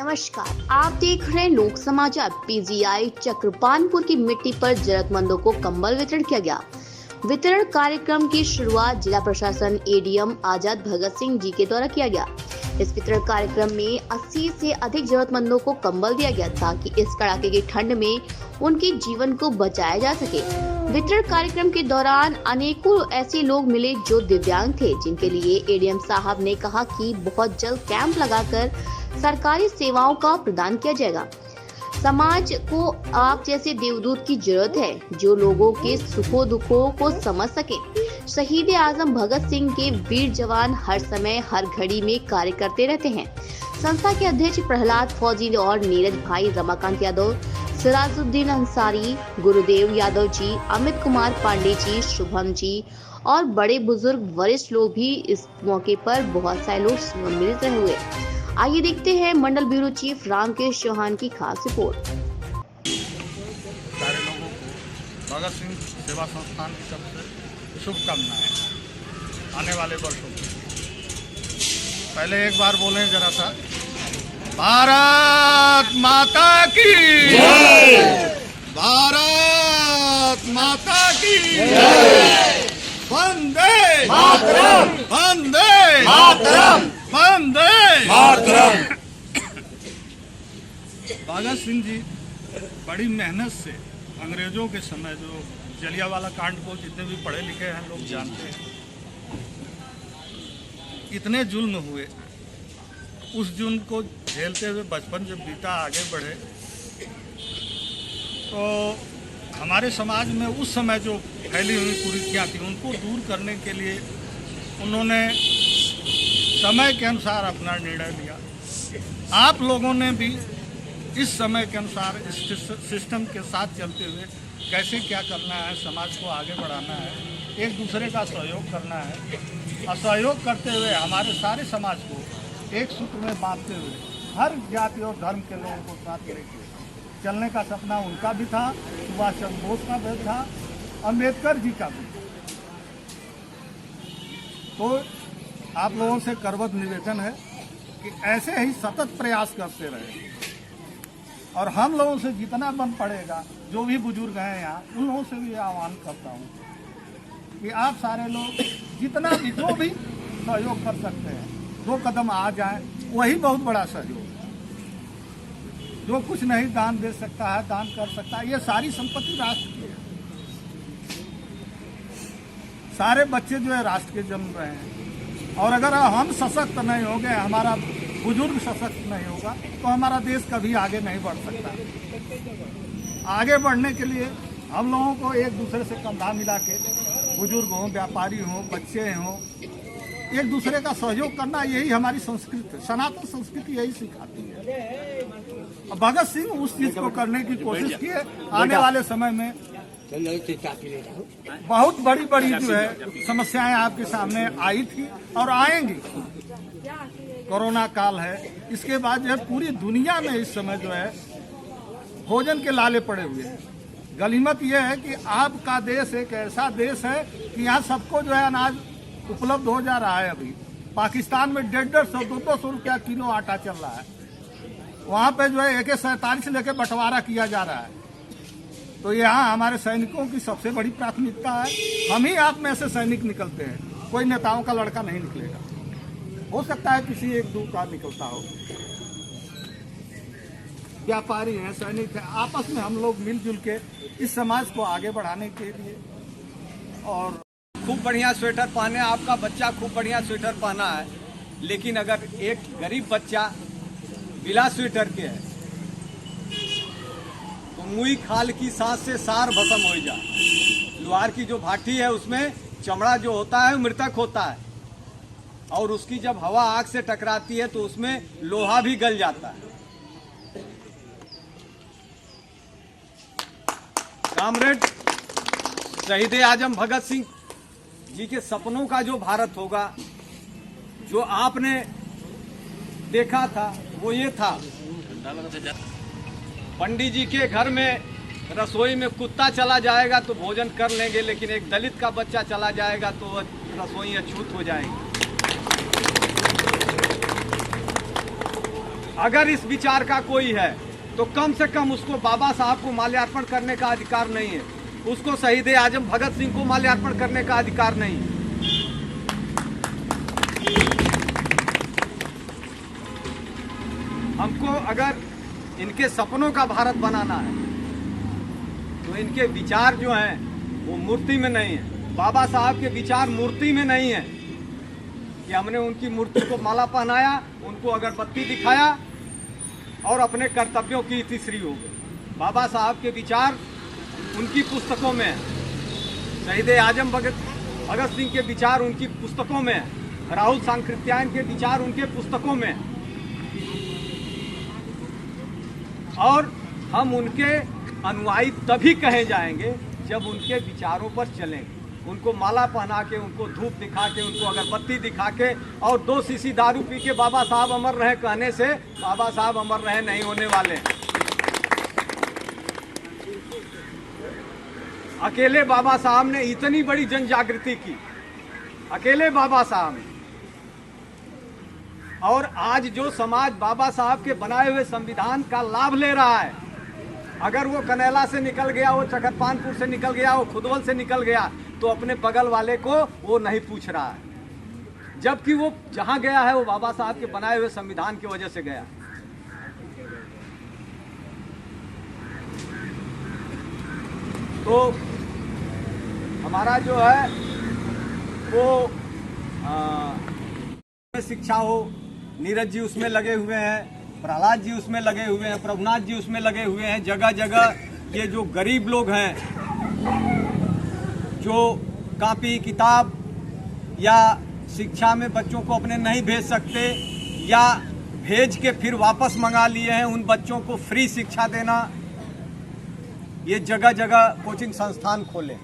नमस्कार, आप देख रहे हैं लोक समाचार। पीजीआई चक्रपानपुर की मिट्टी पर जरूरतमंदों को कंबल वितरण किया गया। वितरण कार्यक्रम की शुरुआत जिला प्रशासन एडीएम आजाद भगत सिंह जी के द्वारा किया गया। इस वितरण कार्यक्रम में 80 से अधिक जरूरतमंदों को कंबल दिया गया ताकि इस कड़ाके की ठंड में उनके जीवन को बचाया जा सके। वितरण कार्यक्रम के दौरान अनेकों ऐसे लोग मिले जो दिव्यांग थे, जिनके लिए एडीएम साहब ने कहा कि बहुत जल्द कैंप लगाकर सरकारी सेवाओं का प्रदान किया जाएगा। समाज को आप जैसे देवदूत की जरूरत है जो लोगों के सुखों दुखों को समझ सके। शहीद आजम भगत सिंह के वीर जवान हर समय हर घड़ी में कार्य करते रहते हैं। संस्था के अध्यक्ष प्रहलाद फौजी और नीरज भाई, रमाकांत यादव, सिराजुद्दीन अंसारी, गुरुदेव यादव जी, अमित कुमार पांडे जी, शुभम जी और बड़े बुजुर्ग वरिष्ठ लोग भी इस मौके पर बहुत सारे लोग सम्मिलित रहे हुए। आइए देखते हैं मंडल ब्यूरो चीफ रामकेश चौहान की खास रिपोर्ट। सारे लोगों को भगत सिंह सेवा संस्थान की तरफ से शुभकामनाएं आने वाले वर्षों में। पहले एक बार बोलें जरा सा, भारत माता की जय, भारत माता की जय, वंदे मातरम, वंदे मातरम, वंदे मातरम। भगत सिंह जी बड़ी मेहनत से अंग्रेजों के समय जो जलियांवाला कांड को जितने भी पढ़े लिखे हैं लोग जानते हैं, इतने जुल्म हुए, उस जुल्म को झेलते हुए बचपन जब बीता, आगे बढ़े, तो हमारे समाज में उस समय जो फैली हुई कुरीतियाँ थी उनको दूर करने के लिए उन्होंने समय के अनुसार अपना निर्णय लिया। आप लोगों ने भी इस समय के अनुसार इस सिस्टम के साथ चलते हुए कैसे क्या करना है, समाज को आगे बढ़ाना है, एक दूसरे का सहयोग करना है और सहयोग करते हुए हमारे सारे समाज को एक सूत्र में बांधते हुए हर जाति और धर्म के लोगों को साथ लेके चलने का सपना उनका भी था, सुभाष चंद्र बोस का भी था, अम्बेडकर जी का भी था। तो आप लोगों से करबद्ध निवेदन है कि ऐसे ही सतत प्रयास करते रहे और हम लोगों से जितना बन पड़ेगा, जो भी बुजुर्ग हैं यहाँ, उन लोगों से भी आह्वान करता हूँ कि आप सारे लोग जितना भी जो भी सहयोग कर सकते हैं, 2 कदम आ जाएं, वही बहुत बड़ा सहयोग। जो कुछ नहीं दान दे सकता है, दान कर सकता है। ये सारी संपत्ति राष्ट्र की है। सारे बच्चे जो है राष्ट्र के जन्म रहे हैं और अगर हम सशक्त नहीं होंगे, हमारा बुजुर्ग सशक्त नहीं होगा, तो हमारा देश कभी आगे नहीं बढ़ सकता। आगे बढ़ने के लिए हम लोगों को एक दूसरे से कंधा मिला के, बुजुर्ग हों, व्यापारी हों, बच्चे हों, एक दूसरे का सहयोग करना, यही हमारी संस्कृति है। सनातन संस्कृति यही सिखाती है। भगत सिंह उस चीज को करने की कोशिश की है। आने वाले समय में बहुत बड़ी बड़ी जो है समस्याएं आपके सामने आई थी और आएंगी। कोरोना काल है, इसके बाद जो है पूरी दुनिया में इस समय जो है भोजन के लाले पड़े हुए हैं। गनीमत यह है कि आपका देश एक ऐसा देश है कि यहाँ सबको जो है अनाज उपलब्ध हो जा रहा है। अभी पाकिस्तान में 150-150, 200 रुपया किलो आटा चल रहा है। वहाँ पे जो है AK-47 लेके बंटवारा किया जा रहा है। तो यहाँ हमारे सैनिकों की सबसे बड़ी प्राथमिकता है। हम ही आप में से सैनिक निकलते हैं, कोई नेताओं का लड़का नहीं निकलेगा। हो सकता है किसी 1-2 का निकलता हो। व्यापारी हैं, सैनिक हैं, आपस में हम लोग मिलजुल के इस समाज को आगे बढ़ाने के लिए। और खूब बढ़िया स्वेटर पहने, आपका बच्चा खूब बढ़िया स्वेटर पहना है, लेकिन अगर एक गरीब बच्चा बिना स्वेटर के है तो मुई खाल की सांस से सार भस्म हो जाए। लोहार की जो भाटी है उसमें चमड़ा जो होता है मृतक होता है और उसकी जब हवा आग से टकराती है तो उसमें लोहा भी गल जाता है। कामरेड शहीद आजम भगत सिंह जी के सपनों का जो भारत होगा, जो आपने देखा था, वो ये था, पंडित जी के घर में रसोई में कुत्ता चला जाएगा तो भोजन कर लेंगे, लेकिन एक दलित का बच्चा चला जाएगा तो वह रसोई अछूत हो जाएगी। अगर इस विचार का कोई है तो कम से कम उसको बाबा साहब को माल्यार्पण करने का अधिकार नहीं है, उसको शहीद आजम भगत सिंह को माल्यार्पण करने का अधिकार नहीं है। हमको अगर इनके सपनों का भारत बनाना है तो इनके विचार जो हैं वो मूर्ति में नहीं है। बाबा साहब के विचार मूर्ति में नहीं है कि हमने उनकी मूर्ति को माला पहनाया, उनको अगरबत्ती दिखाया और अपने कर्तव्यों की तीसरी हो गई। बाबा साहब के विचार उनकी पुस्तकों में है, शहीद आजम भगत सिंह के विचार उनकी पुस्तकों में है, राहुल सांकृत्यायन के विचार उनके पुस्तकों में है। और हम उनके अनुयायी तभी कहे जाएंगे जब उनके विचारों पर चलेंगे, उनको माला पहना के, उनको धूप दिखा के, उनको अगरबत्ती दिखा के और 2 शीशी दारू पी के बाबा साहब अमर रहे कहने से बाबा साहब अमर रहे नहीं होने वाले। अकेले बाबा साहब ने इतनी बड़ी जन जागृति की, अकेले बाबा साहब ने। और आज जो समाज बाबा साहब के बनाए हुए संविधान का लाभ ले रहा है, अगर वो कनैला से निकल गया, वो चकरपानपुर से निकल गया, वो खुदवल से निकल गया, तो अपने बगल वाले को वो नहीं पूछ रहा है, जबकि वो जहां गया है वो बाबा साहब के बनाए हुए संविधान की वजह से गया। तो हमारा जो है वो शिक्षा हो, नीरज जी उसमें लगे हुए हैं, प्रहलाद जी उसमें लगे हुए हैं, प्रभुनाथ जी उसमें लगे हुए हैं। जगह जगह ये जो गरीब लोग हैं, जो कॉपी किताब या शिक्षा में बच्चों को अपने नहीं भेज सकते या भेज के फिर वापस मंगा लिए हैं, उन बच्चों को फ्री शिक्षा देना, ये जगह जगह कोचिंग संस्थान खोले।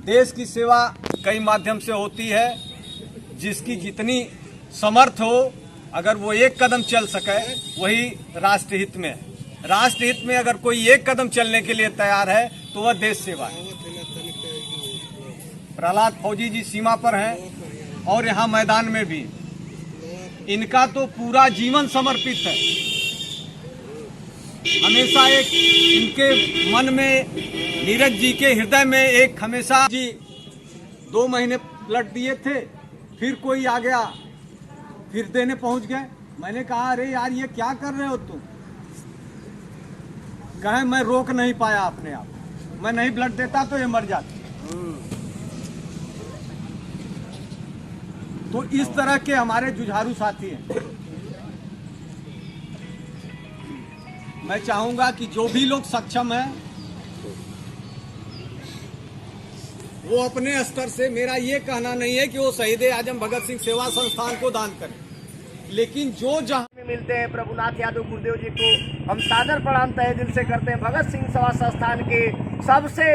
देश की सेवा कई माध्यम से होती है, जिसकी जितनी समर्थ हो, अगर वो एक कदम चल सके वही राष्ट्रहित में है। राष्ट्रहित में अगर कोई एक कदम चलने के लिए तैयार है तो वह देश सेवा है। प्रहलाद फौजी जी सीमा पर हैं और यहाँ मैदान में भी, इनका तो पूरा जीवन समर्पित है। हमेशा एक इनके मन में, नीरज जी के हृदय में एक हमेशा जी 2 महीने ब्लड दिए थे, फिर कोई आ गया, फिर देने पहुंच गए। मैंने कहा अरे यार ये क्या कर रहे हो तुम? कहे मैं रोक नहीं पाया अपने आप, मैं नहीं ब्लड देता तो ये मर जाते। तो इस तरह के हमारे जुझारू साथी हैं। मैं चाहूंगा कि जो भी लोग सक्षम हैं वो अपने स्तर से, मेरा ये कहना नहीं है कि वो शहीद आजम भगत सिंह सेवा संस्थान को दान करें, लेकिन जो जहां में मिलते हैं प्रभुनाथ यादव गुरुदेव जी को हम सादर प्रणाम तहे दिल से करते हैं। भगत सिंह सेवा संस्थान के सबसे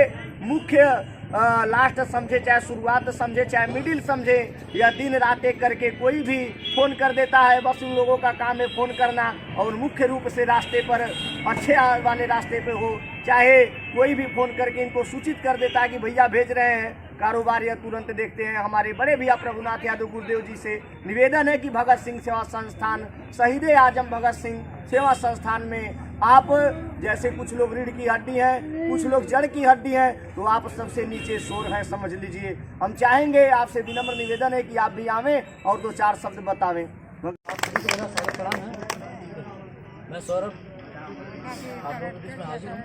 मुख्य लास्ट समझे, चाहे शुरुआत समझे, चाहे मिडिल समझे, या दिन रात एक करके कोई भी फोन कर देता है, बस उन लोगों का काम है फोन करना। और मुख्य रूप से रास्ते पर, अच्छे वाले रास्ते पे हो, चाहे कोई भी फोन करके इनको सूचित कर देता है कि भैया भेज रहे हैं कारोबार, या तुरंत देखते हैं। हमारे बड़े भैया प्रभुनाथ यादव गुरुदेव जी से निवेदन है कि भगत सिंह सेवा संस्थान, शहीद आजम भगत सिंह सेवा संस्थान में आप जैसे कुछ लोग रीढ़ की हड्डी हैं, कुछ लोग जड़ की हड्डी हैं, तो आप सबसे नीचे शोर है, समझ लीजिए। हम चाहेंगे, आपसे विनम्र निवेदन है कि आप भी आवें और 2-4 शब्द बतावें। मैं सौरभ आप लोगों के बीच में हाजिर हूँ।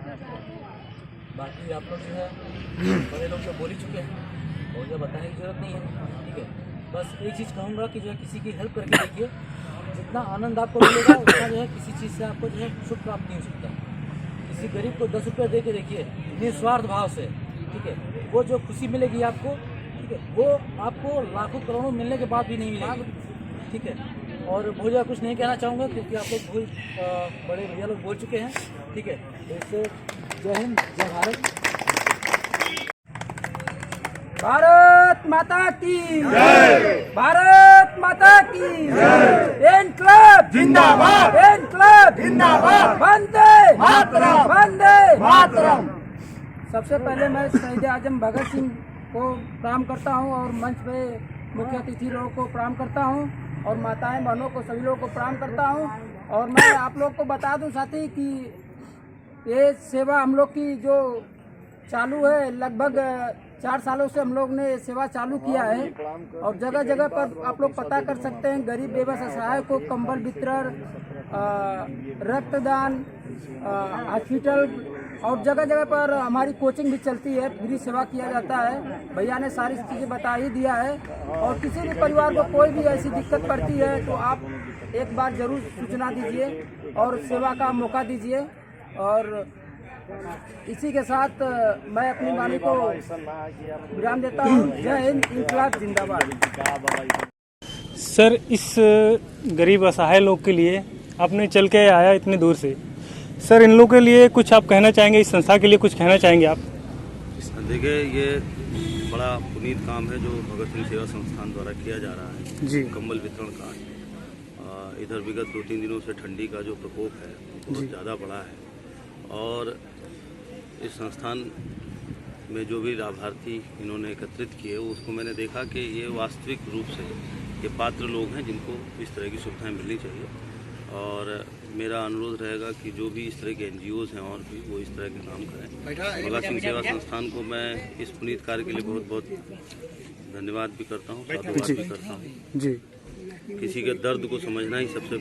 बाकी आप लोग जो है बड़े लोग तो बोल ही चुके हैं और जो बताने की जरूरत नहीं है, ठीक है। बस एक चीज़ कहूँगा कि जो है किसी की हेल्प करके देखिए, जितना आनंद आपको मिलेगा उतना जो है किसी चीज़ से आपको जो है सुख प्राप्त नहीं हो सकता। किसी गरीब को 10 रुपये दे के देखिए निस्वार्थ भाव से, ठीक है, वो जो खुशी मिलेगी आपको, ठीक है, वो आपको लाखों करोड़ों मिलने के बाद भी नहीं मिलेगी, ठीक है। और बहुत ज़्यादा कुछ नहीं कहना चाहूँगा क्योंकि आप लोग बहुत बड़े भैया लोग बोल चुके हैं, ठीक है। तो इससे जय हिंद, जय भारत। भारत माता की जय, भारत माता की जय। इनकलाब जिंदाबाद, इनकलाब जिंदाबाद, वंदे मातरम, वंदे मातरम। सबसे पहले मैं शहीद आजम भगत सिंह को प्रणाम करता हूं और मंच पे मुख्य अतिथि लोगों को प्रणाम करता हूं। और माताएं बहनों को सभी लोगों को प्रणाम करता हूँ। और मैं आप लोग को बता दूं साथी कि ये सेवा हम लोग की जो चालू है, लगभग 4 सालों से हम लोग ने ये सेवा चालू किया है। और जगह जगह पर आप लोग पता कर सकते हैं, गरीब बेबस असहाय को कंबल वितरण, रक्तदान, हॉस्पिटल और जगह जगह पर हमारी कोचिंग भी चलती है, फ्री सेवा किया जाता है। भैया ने सारी चीज़ें बता ही दिया है। और किसी भी परिवार को कोई भी ऐसी दिक्कत पड़ती है तो आप एक बार जरूर सूचना दीजिए और सेवा का मौका दीजिए। और इसी के साथ मैं अपनी वाणी को विराम देता हूँ। जय हिंद, इंकलाब जिंदाबाद। सर, इस गरीब असहाय लोग के लिए आपने चल के आया इतने दूर से, सर इन लोगों के लिए कुछ आप कहना चाहेंगे, इस संस्था के लिए कुछ कहना चाहेंगे आप? देखिए, ये बड़ा पुनीत काम है जो भगत सिंह सेवा संस्थान द्वारा किया जा रहा है जी। कंबल वितरण का। इधर विगत 2-3 दिनों से ठंडी का जो प्रकोप है बहुत ज़्यादा बढ़ा है और इस संस्थान में जो भी लाभार्थी इन्होंने एकत्रित किए उसको मैंने देखा कि ये वास्तविक रूप से ये पात्र लोग हैं जिनको इस तरह की सुविधाएं मिलनी चाहिए। और मेरा अनुरोध रहेगा कि जो भी इस तरह के NGOs हैं और भी वो इस तरह के काम करें। भगत सिंह सेवा संस्थान को मैं इस पुनीत कार्य के लिए बहुत बहुत धन्यवाद भी करता हूँ, साधुवाद भी करता हूँ जी। किसी के दर्द को समझना ही सबसे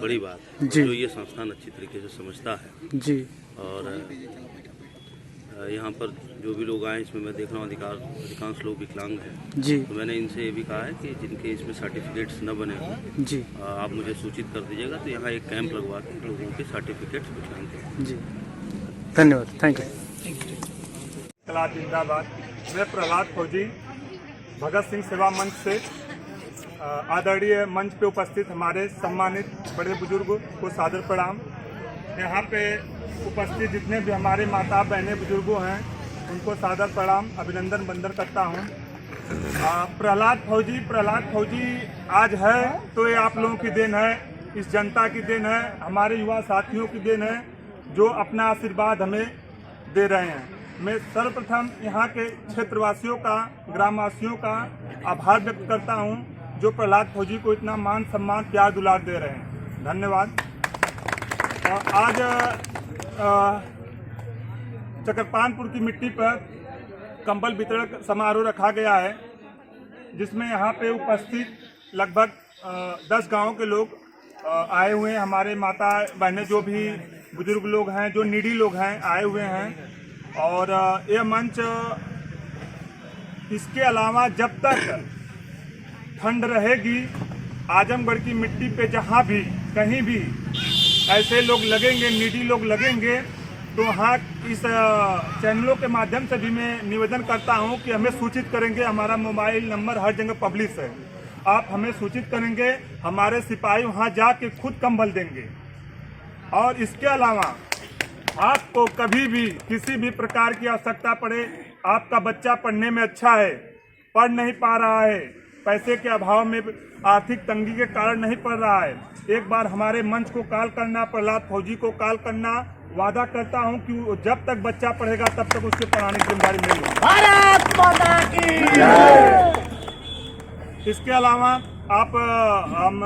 बड़ी बात है जो ये संस्थान अच्छी तरीके से समझता है जी। और यहाँ पर जो भी लोग आए इसमें मैं देख रहा हूँ अधिकांश लोग विकलांग हैं जी। तो मैंने इनसे ये भी कहा है कि जिनके इसमें सर्टिफिकेट्स न बने हों जी, आप मुझे सूचित कर दीजिएगा तो यहाँ एक कैंप लगवा के लोगों के सर्टिफिकेट्स विकलांग जी। धन्यवाद, थैंक यू। इंकलाब जिंदाबाद। मैं प्रहलाद फौजी भगत सिंह सेवा मंच से आदरणीय मंच पे उपस्थित हमारे सम्मानित बड़े बुजुर्ग को सादर प्रणाम। यहाँ पे उपस्थित जितने भी हमारे माता बहनें बुजुर्गों हैं उनको सादर प्रणाम, अभिनंदन वंदन करता हूँ। प्रहलाद फौजी आज है तो ये आप लोगों की देन है, इस जनता की देन है, हमारे युवा साथियों की देन है जो अपना आशीर्वाद हमें दे रहे हैं। मैं सर्वप्रथम यहाँ के क्षेत्रवासियों का, ग्रामवासियों का आभार व्यक्त करता हूँ जो प्रहलाद फौजी को इतना मान सम्मान प्यार दुलार दे रहे हैं। धन्यवाद। आज चक्रपानपुर की मिट्टी पर कंबल वितरण समारोह रखा गया है जिसमें यहाँ पे उपस्थित लगभग 10 गांवों के लोग आए हुए हैं। हमारे माता बहनें जो भी बुजुर्ग लोग हैं, जो नीडी लोग हैं, आए हुए हैं। और यह मंच इसके अलावा जब तक ठंड रहेगी आजमगढ़ की मिट्टी पे जहाँ भी कहीं भी ऐसे लोग लगेंगे, नीडी लोग लगेंगे तो वहाँ इस चैनलों के माध्यम से भी मैं निवेदन करता हूँ कि हमें सूचित करेंगे। हमारा मोबाइल नंबर हर जगह पब्लिश है, आप हमें सूचित करेंगे, हमारे सिपाही वहाँ जाके खुद कंबल देंगे। और इसके अलावा आपको कभी भी किसी भी प्रकार की आवश्यकता पड़े, आपका बच्चा पढ़ने में अच्छा है, पढ़ नहीं पा रहा है, पैसे के अभाव में आर्थिक तंगी के कारण नहीं पढ़ रहा है, एक बार हमारे मंच को कॉल करना, प्रहलाद फौजी को कॉल करना। वादा करता हूं कि जब तक बच्चा पढ़ेगा तब तक उसके पढ़ाने की जिम्मेदारी मेरी है। भारत माता की जय। इसके अलावा आप हम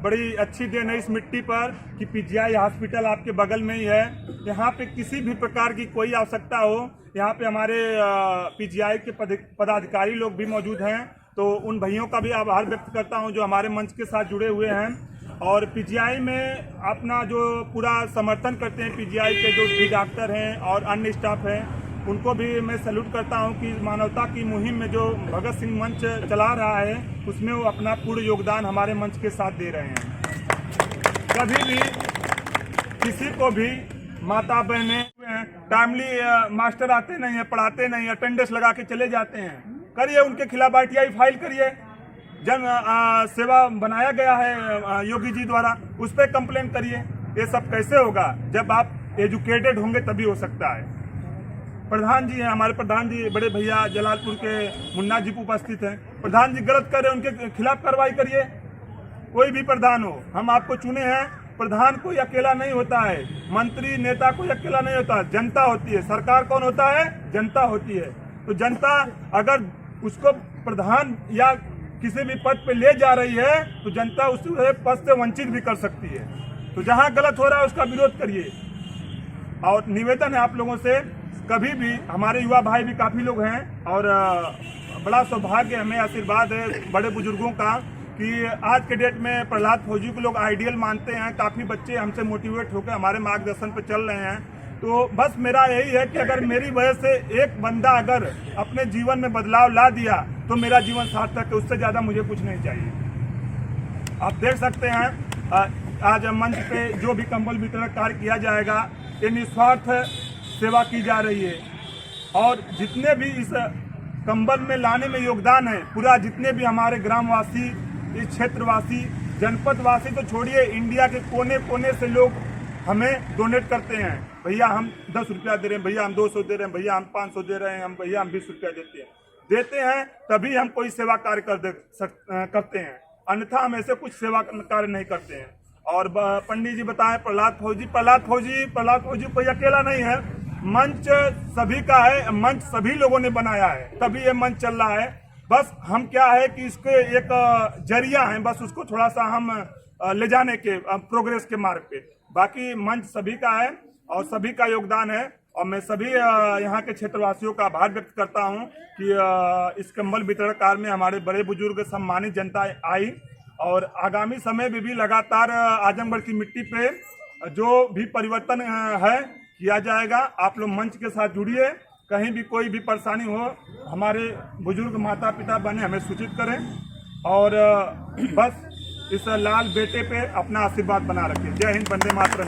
बड़ी अच्छी देन है इस मिट्टी पर कि PGI हॉस्पिटल आपके बगल में ही है। यहाँ पे किसी भी प्रकार की कोई आवश्यकता हो, यहाँ पे हमारे PGI के पदाधिकारी लोग भी मौजूद हैं, तो उन भाइयों का भी आभार व्यक्त करता हूं जो हमारे मंच के साथ जुड़े हुए हैं। और PGI में अपना जो पूरा समर्थन करते हैं, PGI के जो भी डॉक्टर हैं और अन्य स्टाफ हैं, उनको भी मैं सैल्यूट करता हूं कि मानवता की मुहिम में जो भगत सिंह मंच चला रहा है उसमें वो अपना पूर्ण योगदान हमारे मंच के साथ दे रहे हैं। कभी भी किसी को भी माता बहनें टाइमली मास्टर आते नहीं है, पढ़ाते नहीं, अटेंडेंस लगा के चले जाते हैं, करिए उनके खिलाफ RTI फाइल करिए। जन सेवा बनाया गया है योगी जी द्वारा, उस पर कंप्लेन करिए। ये सब कैसे होगा? जब आप एजुकेटेड होंगे तभी हो सकता है। प्रधान जी हैं हमारे, प्रधान जी बड़े भैया जलालपुर के मुन्ना जी उपस्थित हैं। प्रधान जी गलत कर रहे हैं, उनके खिलाफ कार्रवाई करिए। कोई भी प्रधान हो, हम आपको चुने हैं। प्रधान कोई अकेला नहीं होता है, मंत्री नेता कोई अकेला नहीं होता, जनता होती है। सरकार कौन होता है? जनता होती है। तो जनता अगर उसको प्रधान या किसी भी पद पे ले जा रही है तो जनता उस पद से वंचित भी कर सकती है। तो जहां गलत हो रहा है उसका विरोध करिए। और निवेदन है आप लोगों से, कभी भी हमारे युवा भाई भी काफ़ी लोग हैं और बड़ा सौभाग्य हमें आशीर्वाद है बड़े बुजुर्गों का कि आज के डेट में प्रहलाद फौजी को लोग आइडियल मानते हैं। काफ़ी बच्चे हमसे मोटिवेट होकर हमारे मार्गदर्शन पर चल रहे हैं। तो बस मेरा यही है कि अगर मेरी वजह से एक बंदा अगर अपने जीवन में बदलाव ला दिया तो मेरा जीवन सार्थक है, उससे ज़्यादा मुझे कुछ नहीं चाहिए। आप देख सकते हैं आज मंच पे जो भी कंबल वितरण कार्य किया जाएगा ये निस्वार्थ सेवा की जा रही है। और जितने भी इस कंबल में लाने में योगदान है, पूरा जितने भी हमारे ग्रामवासी, इस क्षेत्रवासी, जनपदवासी तो छोड़िए, इंडिया के कोने कोने से लोग हमें डोनेट करते हैं। भैया हम 10 रुपया दे रहे हैं, भैया हम 200 दे रहे हैं, भैया हम 500 दे रहे हैं, भैया हम 20 रुपया देते हैं तभी हम कोई सेवा कार्य करते हैं, अन्यथा हम ऐसे कुछ सेवा कार्य नहीं करते हैं। और पंडित जी बताएं प्रहलाद फौजी कोई अकेला नहीं है, मंच सभी का है, मंच सभी लोगों ने बनाया है तभी ये मंच चल रहा है। बस हम क्या है कि इसके एक जरिया है, बस उसको थोड़ा सा हम ले जाने के प्रोग्रेस के मार्ग पे। बाकी मंच सभी का है और सभी का योगदान है। और मैं सभी यहाँ के क्षेत्रवासियों का आभार व्यक्त करता हूँ कि इस कंबल वितरण कार्य में हमारे बड़े बुजुर्ग सम्मानित जनता आई। और आगामी समय में भी लगातार आजमगढ़ की मिट्टी पे जो भी परिवर्तन है किया जाएगा। आप लोग मंच के साथ जुड़िए, कहीं भी कोई भी परेशानी हो हमारे बुजुर्ग माता पिता बने हमें सूचित करें। और बस इस लाल बेटे पे अपना आशीर्वाद बना रखें। जय हिंद, वंदे मातरम।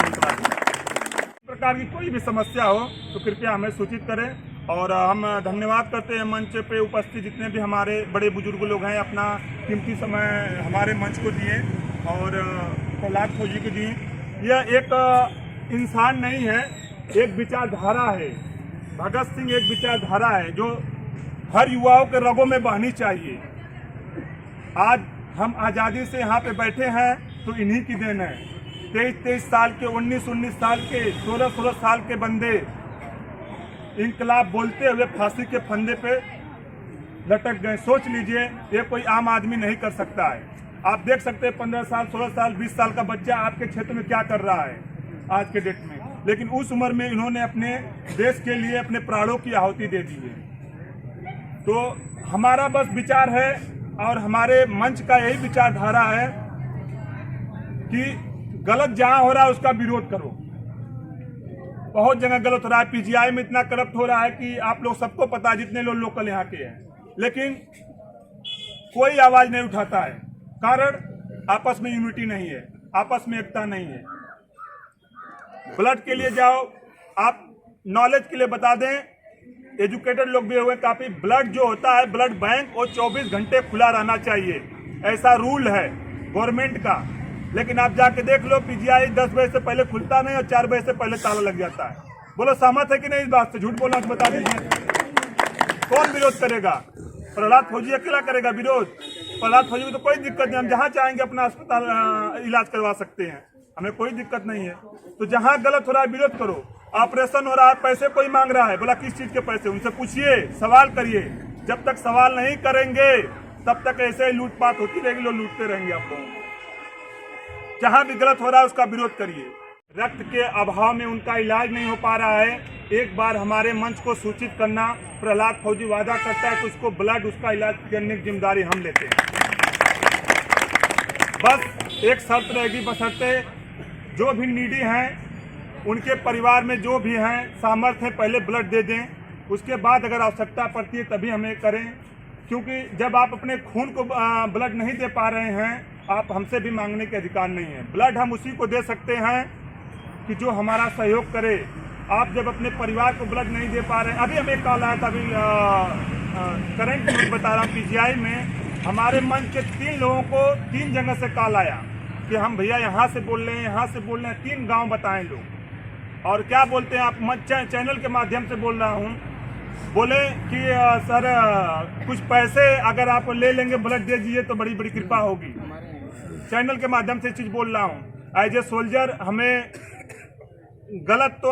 प्रकार की कोई भी समस्या हो तो कृपया हमें सूचित करें। और हम धन्यवाद करते हैं मंच पे उपस्थित जितने भी हमारे बड़े बुजुर्ग लोग हैं, अपना कीमती समय हमारे मंच को दिए और प्रहलाद फौजी को दिए। यह एक इंसान नहीं है, एक विचारधारा है। भगत सिंह एक विचारधारा है जो हर युवाओं के रगों में बहनी चाहिए। आज हम आज़ादी से यहाँ पे बैठे हैं तो इन्हीं की देन है। 23 साल के, 19 साल के, 16 साल के बंदे इनकलाब बोलते हुए फांसी के फंदे पे लटक गए। सोच लीजिए ये कोई आम आदमी नहीं कर सकता है। आप देख सकते हैं 15 साल, 16 साल, 20 साल का बच्चा आपके क्षेत्र में क्या कर रहा है आज के डेट में। लेकिन उस उम्र में इन्होंने अपने देश के लिए अपने प्राणों की आहुति दे दी है। तो हमारा बस विचार है और हमारे मंच का यही विचारधारा है कि गलत जहां हो रहा है उसका विरोध करो। बहुत जगह गलत हो रहा है, पीजीआई में इतना करप्ट हो रहा है कि आप लोग सबको पता है, जितने लोग लोकल यहाँ के हैं, लेकिन कोई आवाज नहीं उठाता है। कारण आपस में यूनिटी नहीं है, आपस में एकता नहीं है। ब्लड के लिए जाओ, आप नॉलेज के लिए बता दें, एजुकेटेड लोग भी हुए काफी, ब्लड जो होता है ब्लड बैंक वो 24 घंटे खुला रहना चाहिए, ऐसा रूल है गवर्नमेंट का। लेकिन आप जाके देख लो पीजीआई 10 बजे से पहले खुलता नहीं और 4 बजे से पहले ताला लग जाता है। बोलो सहमत है कि नहीं इस बात से? झूठ बोलना तो बता दीजिए, कौन विरोध करेगा? प्रहलाद फौजी अकेला करेगा विरोध? प्रहलाद फौजी को तो कोई दिक्कत नहीं, हम जहाँ चाहेंगे अपना अस्पताल इलाज करवा सकते हैं, हमें कोई दिक्कत नहीं है। तो जहाँ गलत हो रहा है विरोध करो। ऑपरेशन हो रहा है, पैसे कोई मांग रहा है, बोला किस चीज के पैसे, उनसे पूछिए, सवाल करिए। जब तक सवाल नहीं करेंगे तब तक ऐसे ही लूटपाट होती रहेगी, लोग लूटते रहेंगे आप लोगों को। जहां भी गलत हो रहा है उसका विरोध करिए। रक्त के अभाव में उनका इलाज नहीं हो पा रहा है, एक बार हमारे मंच को सूचित करना। प्रहलाद फौजी वादा करता है कि उसको ब्लड, उसका इलाज करने की जिम्मेदारी हम लेते हैं। बस एक शर्त रहेगी, बशर्ते जो भी नीडी हैं उनके परिवार में जो भी हैं सामर्थ्य है पहले ब्लड दे दें, उसके बाद अगर आवश्यकता पड़ती है तभी हमें करें। क्योंकि जब आप अपने खून को ब्लड नहीं दे पा रहे हैं, आप हमसे भी मांगने के अधिकार नहीं है। ब्लड हम उसी को दे सकते हैं कि जो हमारा सहयोग करे। आप जब अपने परिवार को ब्लड नहीं दे पा रहे हैं, अभी हमें कॉल आया था, अभी करंट न्यूज बता रहा हूँ, पीजीआई में हमारे मंच के 3 लोगों को 3 जगह से कॉल आया कि हम भैया यहाँ से बोल रहे हैं, यहाँ से बोल रहे हैं, 3 गाँव बताएं लोग। और क्या बोलते हैं, आप मंच चैनल के माध्यम से बोल रहा हूँ, बोले कि सर कुछ पैसे अगर आप ले लेंगे ब्लड दे दीजिए तो बड़ी बड़ी कृपा होगी। चैनल के माध्यम से चीज बोल रहा हूँ। एज ए सोल्जर हमें गलत तो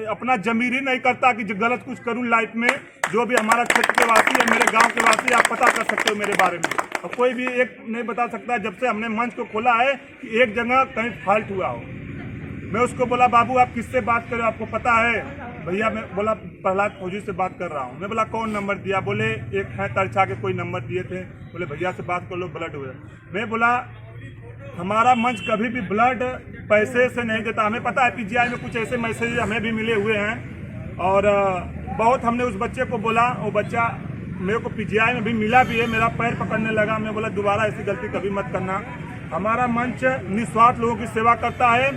अपना जमीर ही नहीं करता कि जो गलत कुछ करूँ लाइफ में। जो भी हमारा क्षेत्र के वासी है, मेरे गांव के वासी, आप पता कर सकते हो मेरे बारे में। और कोई भी एक नहीं बता सकता जब से हमने मंच को खोला है कि एक जगह कहीं फॉल्ट हुआ हो। मैं उसको बोला बाबू आप किससे बात कर रहे हो, आपको पता है? भैया मैं बोला प्रहलाद फौजी से बात कर रहा हूँ। मैं बोला कौन नंबर दिया? बोले एक है तरछा के कोई नंबर दिए थे। बोले भैया से बात कर लो, ब्लड हुआ। मैं बोला हमारा मंच कभी भी ब्लड पैसे से नहीं देता। हमें पता है पीजीआई में कुछ ऐसे मैसेज हमें भी मिले हुए हैं और बहुत हमने उस बच्चे को बोला, वो बच्चा मेरे को पीजीआई में भी मिला भी है, मेरा पैर पकड़ने लगा। मैं बोला दोबारा ऐसी गलती कभी मत करना। हमारा मंच निस्वार्थ लोगों की सेवा करता है।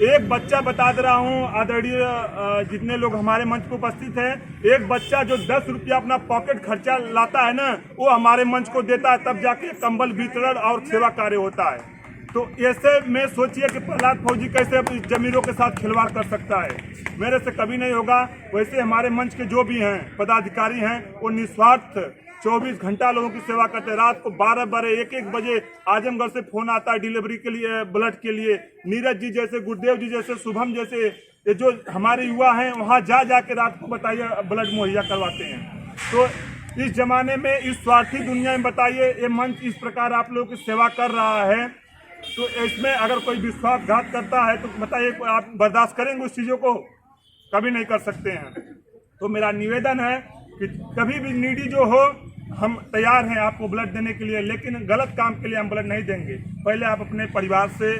एक बच्चा बता दे रहा हूँ आदरणीय जितने लोग हमारे मंच पर उपस्थित हैं, एक बच्चा जो 10 रुपया अपना पॉकेट खर्चा लाता है ना, वो हमारे मंच को देता है, तब जाके कंबल वितरण और सेवा कार्य होता है। तो ऐसे में सोचिए कि प्रहलाद फौजी कैसे जमीरों के साथ खिलवाड़ कर सकता है। मेरे से कभी नहीं होगा। वैसे हमारे मंच के जो भी हैं पदाधिकारी हैं वो निस्वार्थ 24 घंटा लोगों की सेवा करते हैं। रात को 12 1 बजे आजमगढ़ से फोन आता है डिलीवरी के लिए, ब्लड के लिए। नीरज जी जैसे, गुरुदेव जी जैसे, शुभम जैसे ये जो हमारे युवा हैं वहाँ जा के रात को बताइए ब्लड मुहैया करवाते हैं। तो इस जमाने में, इस स्वार्थी दुनिया में बताइए ये मंच इस प्रकार आप लोगों की सेवा कर रहा है, तो इसमें अगर कोई विश्वासघात करता है तो बताइए आप बर्दाश्त करेंगे उस चीज़ों को? कभी नहीं कर सकते हैं। तो मेरा निवेदन है कि कभी भी नीडी जो हो हम तैयार हैं आपको ब्लड देने के लिए, लेकिन गलत काम के लिए हम ब्लड नहीं देंगे। पहले आप अपने परिवार से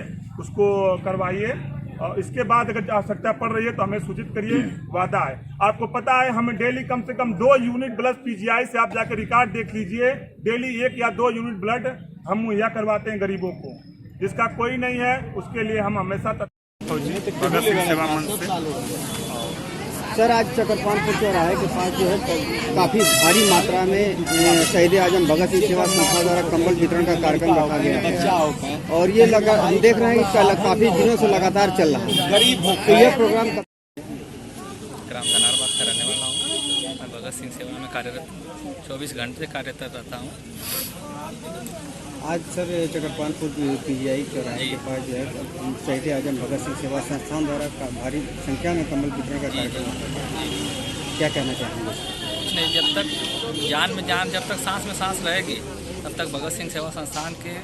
उसको करवाइए और इसके बाद अगर आवश्यकता पड़ रही है तो हमें सूचित करिए, वादा है। आपको पता है हम डेली कम से कम 2 यूनिट ब्लड पीजीआई से, आप जाकर रिकॉर्ड देख लीजिए, डेली 1 या 2 यूनिट ब्लड हम मुहैया करवाते हैं गरीबों को। जिसका कोई नहीं है उसके लिए हम हमेशा भगत सिंह सेवा मंच से। सर आज चकरपानपुर चौराहे के पास जो है काफी भारी मात्रा में शहीद आजम भगत सिंह सेवा संस्था द्वारा कंबल वितरण का कार्यक्रम रखा गया है और ये हम देख रहे हैं कि काफी दिनों से लगातार चल रहा है। गरीब तो ये प्रोग्राम ग्राम कनार बात करने वाला हूँ। मैं भगत सिंह सेवा में कार्यरत 24 घंटे कार्यरत रहता हूँ। आज सर चकरपानपुर पीजीआई चौराहे के पास जो है शहीद आजम भगत सिंह सेवा संस्थान द्वारा भारी संख्या में कंबल वितरण का कार्यक्रम, क्या कहना चाहेंगे? नहीं, जब तक जान में जान, जब तक सांस में सांस रहेगी तब तक भगत सिंह सेवा संस्थान के,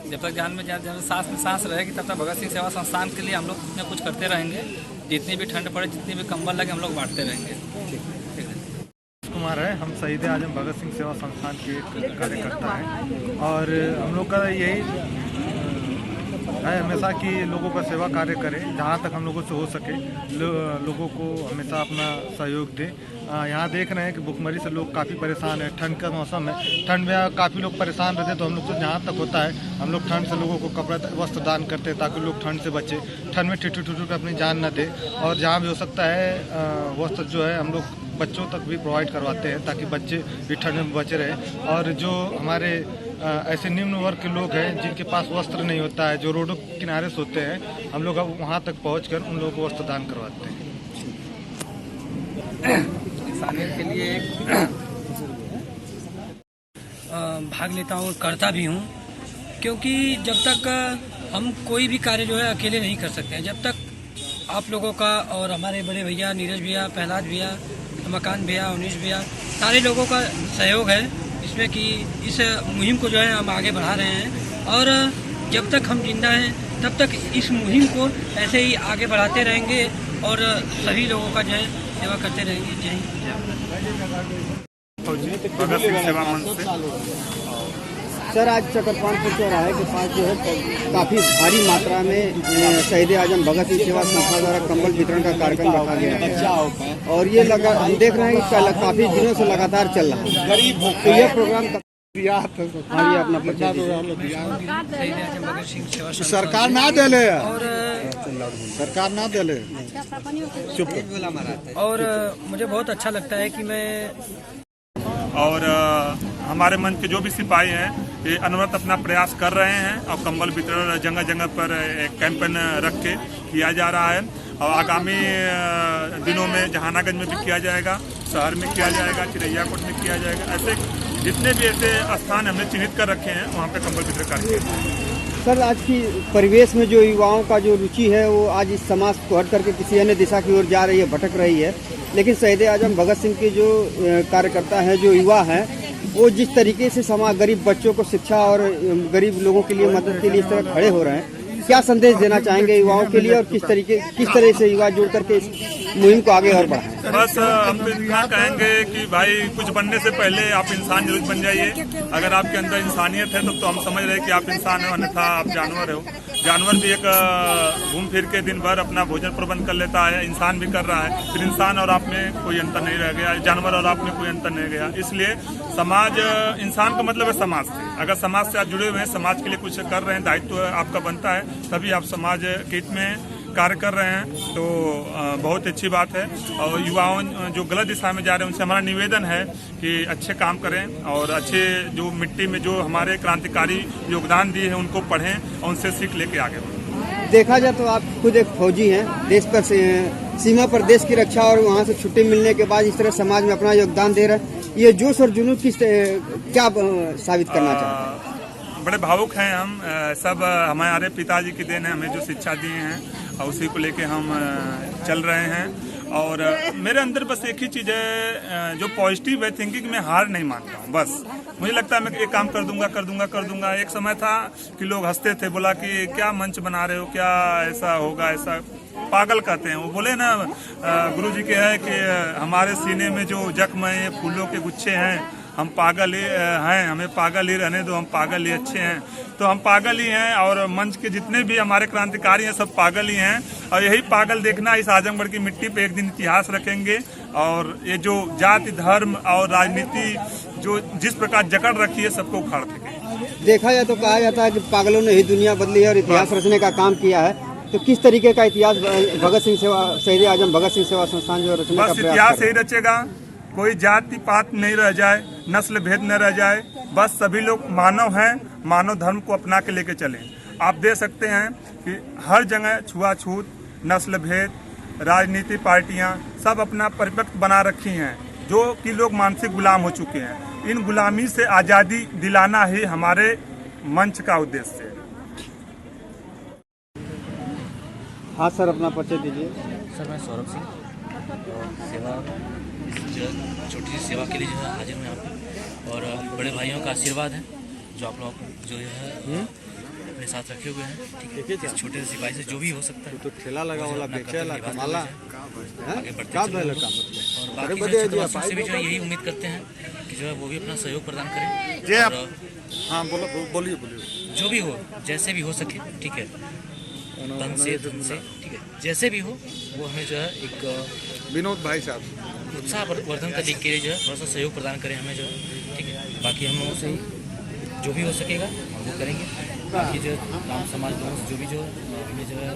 जब तक जान में जान, जब सांस में सांस रहेगी तब तक भगत सिंह सेवा संस्थान के लिए हम लोग कुछ न कुछ करते रहेंगे। जितनी भी ठंड पड़े, जितनी भी कंबल लगे, हम लोग बांटते रहेंगे। कुमार है, हम शहीद आजम भगत सिंह सेवा संस्थान के एक कार्यकर्ता हैं और हम लोग का यही है हमेशा कि लोगों का सेवा कार्य करें, जहाँ तक हम लोगों से हो सके लोगों को हमेशा अपना सहयोग दें। यहाँ देख रहे हैं कि भुखमरी से लोग काफ़ी परेशान हैं। ठंड का मौसम है, ठंड में काफ़ी लोग परेशान रहते हैं, तो हम लोग से जहाँ तक होता है हम लोग ठंड से लोगों को कपड़ा वस्त्र दान करते हैं ताकि लोग ठंड से बचे, ठंड में ठिठुर कर अपनी जान न दे। और जहाँ भी हो सकता है वस्त्र जो है हम लोग बच्चों तक भी प्रोवाइड करवाते हैं ताकि बच्चे भी ठंड में बचे रहें। और जो हमारे ऐसे निम्न वर्ग के लोग हैं जिनके पास वस्त्र नहीं होता है, जो रोडों के किनारे सोते हैं, हम लोग अब वहाँ तक पहुँचकर उन लोगों को वस्त्र दान करवाते हैं। इंसानियत के लिए भाग लेता हूँ, करता भी हूँ, क्योंकि जब तक हम कोई भी कार्य जो है अकेले नहीं कर सकते हैं। जब तक आप लोगों का और हमारे बड़े भैया नीरज भैया, प्रहलाद भैया, मकान भैया, उनीश भैया, सारे लोगों का सहयोग है इसमें कि इस मुहिम को जो है हम आगे बढ़ा रहे हैं। और जब तक हम जिंदा हैं तब तक इस मुहिम को ऐसे ही आगे बढ़ाते रहेंगे और सभी लोगों का जो है सेवा करते रहेंगे। जय हिंद। भगत सिंह सेवा मंच से। सर आज चकरपानपुर चौराहे के पास जो है काफी भारी मात्रा में शहीद आजम भगत सिंह सेवा संस्था द्वारा कंबल वितरण का कार्यक्रम रखा गया है और ये हम देख रहे हैं कि काफी दिनों से लगातार चल रहा है। गरीब तो ये प्रोग्राम अपना सरकार ना दे ले, और सरकार ना दे ले, चुप। और मुझे बहुत अच्छा लगता है कि मैं और हमारे मंच के जो भी सिपाही हैं ये अनवरत अपना प्रयास कर रहे हैं और कंबल वितरण जगह जगह पर कैंपेन रख के किया जा रहा है और आगामी दिनों में जहानागंज में भी किया जाएगा, शहर में किया जाएगा, चिरैयाकोट में किया जाएगा। ऐसे जितने भी ऐसे स्थान हमने चिन्हित कर रखे हैं वहाँ पे कंबल वितरण कार्य। सर आज की परिवेश में जो युवाओं का जो रुचि है वो आज इस समाज को हट करके किसी अन्य दिशा की ओर जा रही है, भटक रही है। लेकिन शहीद आजम भगत सिंह के जो कार्यकर्ता हैं, जो युवा हैं, वो जिस तरीके से समाज गरीब बच्चों को शिक्षा और गरीब लोगों के लिए मदद के लिए इस तरह खड़े हो रहे हैं, क्या संदेश देना चाहेंगे युवाओं के लिए और किस तरह से युवा जुड़ करके इस मुहिम को आगे और बढ़ाएं? बस हम तो इतना कहेंगे कि भाई कुछ बनने से पहले आप इंसान जरूर बन जाइए। अगर आपके अंदर इंसानियत है तो हम समझ रहे हैं कि आप इंसान हो, अन्यथा आप जानवर हो। जानवर भी एक घूम फिर के दिन भर अपना भोजन प्रबंध कर लेता है, इंसान भी कर रहा है। फिर इंसान और आप में कोई अंतर नहीं रह गया, जानवर और आप में कोई अंतर नहीं गया। इसलिए समाज, इंसान का मतलब है समाज से। अगर समाज से आप जुड़े हुए हैं, समाज के लिए कुछ कर रहे हैं, दायित्व आपका बनता है, तभी आप समाज के हित में कार्य कर रहे हैं, तो बहुत अच्छी बात है। और युवाओं जो गलत दिशा में जा रहे हैं उनसे हमारा निवेदन है कि अच्छे काम करें और अच्छे जो मिट्टी में जो हमारे क्रांतिकारी योगदान दिए हैं उनको पढ़ें और उनसे सीख लेके आगे बढ़ें। देखा जाए तो आप खुद एक फौजी हैं, देश पर सीमा पर देश की रक्षा और वहाँ से छुट्टी मिलने के बाद इस तरह समाज में अपना योगदान दे रहे हैं। ये जोश और जुनून क्या साबित करना चाहते हैं? बड़े भावुक हैं हम सब। हमारे पिताजी की देन है, हमें जो शिक्षा दिए हैं और उसी को लेके हम चल रहे हैं। और मेरे अंदर बस एक ही चीज़ है, जो पॉजिटिव है थिंकिंग, में हार नहीं मानता हूँ। बस मुझे लगता है मैं एक काम कर दूंगा। एक समय था कि लोग हंसते थे, बोला कि क्या मंच बना रहे हो, क्या ऐसा होगा, ऐसा पागल कहते हैं। वो बोले ना, गुरुजी के है कि हमारे सीने में जो जख्म है, फूलों के गुच्छे हैं, हम पागल ही हैं, हमें पागल ही रहने दो, हम पागल ही अच्छे हैं। तो हम पागल ही हैं और मंच के जितने भी हमारे क्रांतिकारी हैं सब पागल ही हैं। और यही पागल देखना इस आजमगढ़ की मिट्टी पे एक दिन इतिहास रखेंगे। और ये जो जाति, धर्म और राजनीति जो जिस प्रकार जकड़ रखी है, सबको उखाड़ फेंकेंगे। देखा जाए तो कहा जाता है कि पागलों ने ही दुनिया बदली है और इतिहास रचने का काम किया है। तो किस तरीके का इतिहास भगत सिंह सेवा, शहीद आजम भगत सिंह सेवा संस्थान जो रचने का प्रयास इतिहास यही रचेगा, कोई जाति पात नहीं रह जाए, नस्ल भेद न रह जाए, बस सभी लोग मानव हैं, मानव धर्म को अपना के लेके चलें। आप देख सकते हैं कि हर जगह छुआछूत, नस्ल भेद, राजनीति पार्टियां सब अपना परिपक्व बना रखी हैं, जो कि लोग मानसिक गुलाम हो चुके हैं। इन गुलामी से आज़ादी दिलाना ही हमारे मंच का उद्देश्य है। हाँ सर, अपना परिचय दीजिए। सर, मैं सौरभ सिंह, सेवा छोटी सी सेवा के लिए जो है हाजिर हूँ यहाँ पे। और बड़े भाइयों का आशीर्वाद है जो आप लोग जो है अपने साथ रखे हुए हैं। ठीक है, छोटे से सिपाही से जो भी हो सकता है, तो ठेला लगा वाला बेचेला कमाला आगे बढ़ते चलें। और बाकी से भी जो है यही उम्मीद करते हैं कि जो है वो भी अपना सहयोग प्रदान करें। हाँ, बोलिए। जो भी हो, जैसे भी हो सके, ठीक है, तन से धन से, ठीक है, जैसे भी हो, वो हमें जो है एक विनोद भाई साहब उत्साह वर्धन करने के लिए जो है थोड़ा सा सहयोग प्रदान करें हमें जो है। ठीक है, बाकी हम लोगों से जो भी हो सकेगा हम वो करेंगे। बाकी जो गाँव समाज लोगों से जो भी जो हमें जो है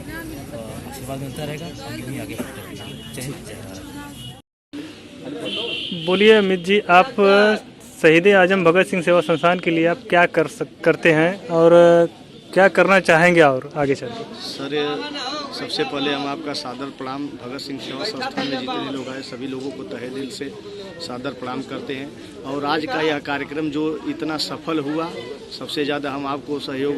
आशीर्वाद मिलता रहेगा, हम यूँ ही आगे बढ़ते रहेंगे। जय हिंद, जय भारत। बोलिए अमित जी, आप शहीद आजम भगत सिंह सेवा संस्थान के लिए आप क्या करते हैं और क्या करना चाहेंगे और आगे चलकर? सर, सबसे पहले हम आपका सादर प्रणाम, भगत सिंह सेवा संस्थान में जितने लोग आए सभी लोगों को तहे दिल से सादर प्रणाम करते हैं। और आज का यह कार्यक्रम जो इतना सफल हुआ, सबसे ज़्यादा हम आपको सहयोग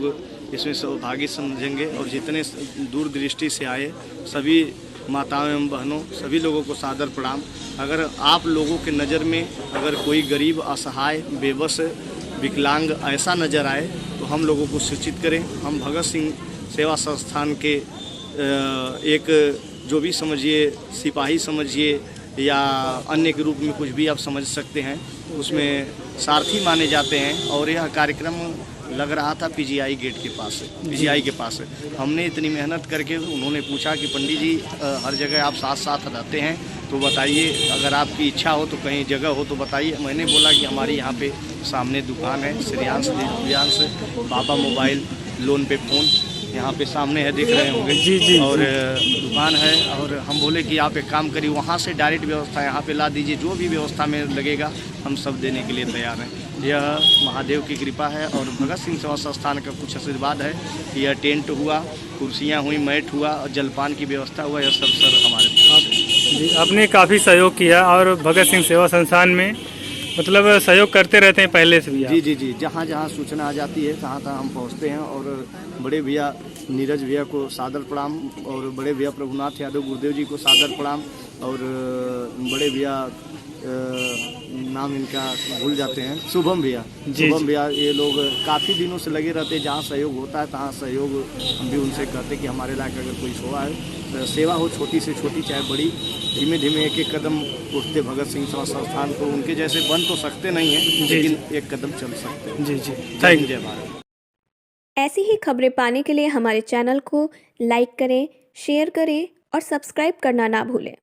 इसमें सौभागी समझेंगे। और जितने दूरदृष्टि से आए सभी माताओं एवं बहनों, सभी लोगों को सादर प्रणाम। अगर आप लोगों के नज़र में अगर कोई गरीब, असहाय, बेबस, विकलांग ऐसा नज़र आए तो हम लोगों को सूचित करें। हम भगत सिंह सेवा संस्थान के एक जो भी समझिए, सिपाही समझिए या अन्य के रूप में कुछ भी आप समझ सकते हैं, उसमें सारथी माने जाते हैं। और यह कार्यक्रम लग रहा था पीजीआई गेट के पास, पीजीआई के पास। हमने इतनी मेहनत करके, उन्होंने पूछा कि पंडित जी हर जगह आप साथ साथ रहते हैं तो बताइए, अगर आपकी इच्छा हो तो कहीं जगह हो तो बताइए। मैंने बोला कि हमारी यहाँ पे सामने दुकान है, श्रेयांश बाबा मोबाइल लोन पे फ़ोन, यहाँ पे सामने है, देख रहे होंगे जी। और दुकान है। और हम बोले कि आप एक काम करिए, वहाँ से डायरेक्ट व्यवस्था यहाँ पे ला दीजिए, जो भी व्यवस्था में लगेगा हम सब देने के लिए तैयार हैं। यह महादेव की कृपा है और भगत सिंह सेवा संस्थान का कुछ आशीर्वाद है। यह टेंट हुआ, कुर्सियाँ हुई, मैट हुआ और जलपान की व्यवस्था हुआ, यह सब सर हमारे जी। आपने काफ़ी सहयोग किया और भगत सिंह सेवा संस्थान में मतलब सहयोग करते रहते हैं पहले से भी आप? जी जी जी, जहाँ जहाँ सूचना आ जाती है तहाँ तहाँ हम पहुँचते हैं। और बड़े भैया नीरज भैया को सादर प्रणाम, और बड़े भैया प्रभुनाथ यादव गुरुदेव जी को सादर प्रणाम, और बड़े भैया नाम इनका भूल जाते हैं, शुभम भैया। शुभम भैया, ये लोग काफ़ी दिनों से लगे रहते हैं। जहाँ सहयोग होता है तहाँ सहयोग हम भी उनसे करते कि हमारे लायक अगर कोई सेवा है, सेवा हो छोटी से छोटी चाहे बड़ी, धीमे धीमे एक एक कदम उठते भगत सिंह सेवा संस्थान को। उनके जैसे बन तो सकते नहीं हैं, लेकिन एक कदम चल सकते हैं। जी जी, थैंक यू। जय भारत। ऐसी ही खबरें पाने के लिए हमारे चैनल को लाइक करें, शेयर करें और सब्सक्राइब करना ना भूलें।